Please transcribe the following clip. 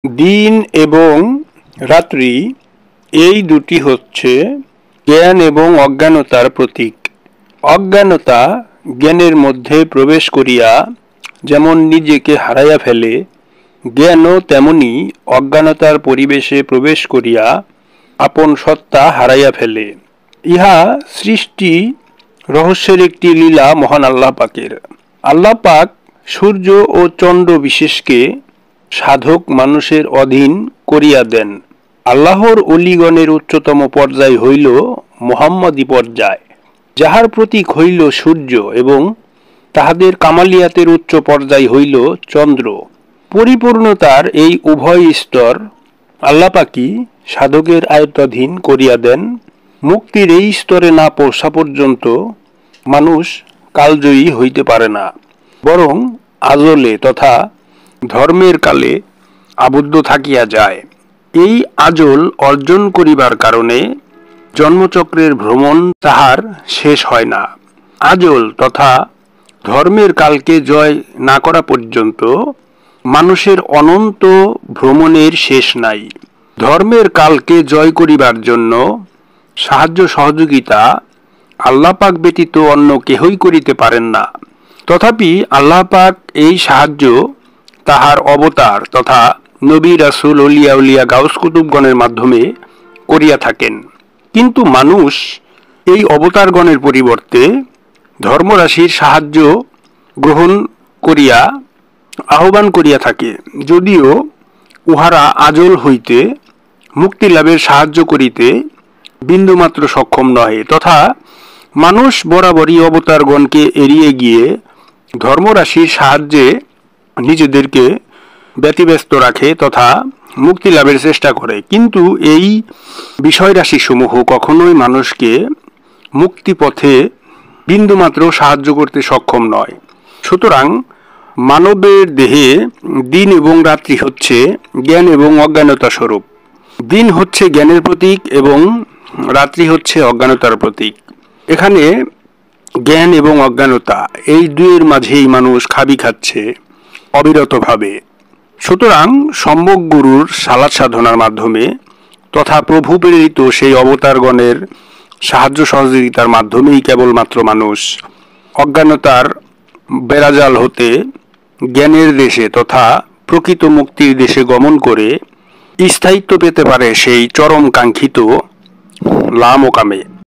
দিন এবং রাত্রি এই দুটি হচ্ছে জ্ঞান এবং অজ্ঞানতার প্রতীক। অজ্ঞানতা জ্ঞানের মধ্যে প্রবেশ করিয়া যেমন নিজেকে হারাইয়া ফেলে, জ্ঞানও তেমনি অজ্ঞানতার পরিবেশে প্রবেশ করিয়া আপন সত্তা হারাইয়া ফেলে। ইহা সৃষ্টি রহস্যের একটি লীলা মহান আল্লাহ পাকের। আল্লাহ পাক সূর্য ও চন্দ্র বিশেষকে সাধক মানুষের অধীন করিয়া দেন। আল্লাহর অলিগণের উচ্চতম পর্যায় হইল মুহাম্মদী পর্যায়, যাহার প্রতীক হইল সূর্য, এবং তাহাদের কামালিয়াতের উচ্চ পর্যায় হইল চন্দ্র। পরিপূর্ণতার এই উভয় স্তর আল্লাহ পাকই সাধকের আয়ত্তাধীন করিয়া দেন। মুক্তির এই স্তরে না পৌঁছা পর্যন্ত মানুষ কালজয়ী হইতে পারে না, বরং আজলে তথা ধর্মের কালে আবদ্ধ থাকিয়া যায়। এই আজল অর্জন করিবার কারণে জন্মচক্রের ভ্রমণ তাহার শেষ হয় না। আজল তথা ধর্মের কালকে জয় না করা পর্যন্ত মানুষের অনন্ত ভ্রমণের শেষ নাই। ধর্মের কালকে জয় করিবার জন্য সাহায্য সহযোগিতা আল্লাহ পাক ব্যতীত অন্য কেহই করিতে পারেন না। তথাপি আল্লাহ পাক এই সাহায্য তাহার অবতার তথা নবী, রাসূল, অলিয়া উলিয়া, গাউস কুতুবগণের মাধ্যমে করিয়া থাকেন। কিন্তু মানুষ এই অবতারগণের পরিবর্তে ধর্মরাশির সাহায্য গ্রহণ করিয়া আহ্বান করিয়া থাকে, যদিও উহারা আজল হইতে মুক্তি লাভের সাহায্য করিতে বিন্দুমাত্র সক্ষম নহে। তথা মানুষ বরাবরই অবতারগণকে এড়িয়ে গিয়ে ধর্মরাশির সাহায্যে নিজেদেরকে ব্যতিব্যস্ত রাখে তথা মুক্তি লাভের চেষ্টা করে। কিন্তু এই বিষয়রাশি সমূহ কখনোই মানুষকে মুক্তিপথে বিন্দুমাত্র সাহায্য করতে সক্ষম নয়। সুতরাং মানবের দেহে দিন এবং রাত্রি হচ্ছে জ্ঞান এবং অজ্ঞানতা স্বরূপ। দিন হচ্ছে জ্ঞানের প্রতীক এবং রাত্রি হচ্ছে অজ্ঞানতার প্রতীক। এখানে জ্ঞান এবং অজ্ঞানতা এই দুইয়ের মাঝেই মানুষ খাবি খাচ্ছে অবিরতভাবে। সুতরাং সম্যক গুরুর সালাত সাধনার মাধ্যমে তথা প্রভু প্রেরিত সেই অবতারগণের সাহায্য সহযোগিতার মাধ্যমেই কেবলমাত্র মানুষ অজ্ঞানতার বেড়াজাল হতে জ্ঞানের দেশে তথা প্রকৃত মুক্তির দেশে গমন করে স্থায়িত্ব পেতে পারে সেই চরম কাঙ্ক্ষিত লা মোকামে।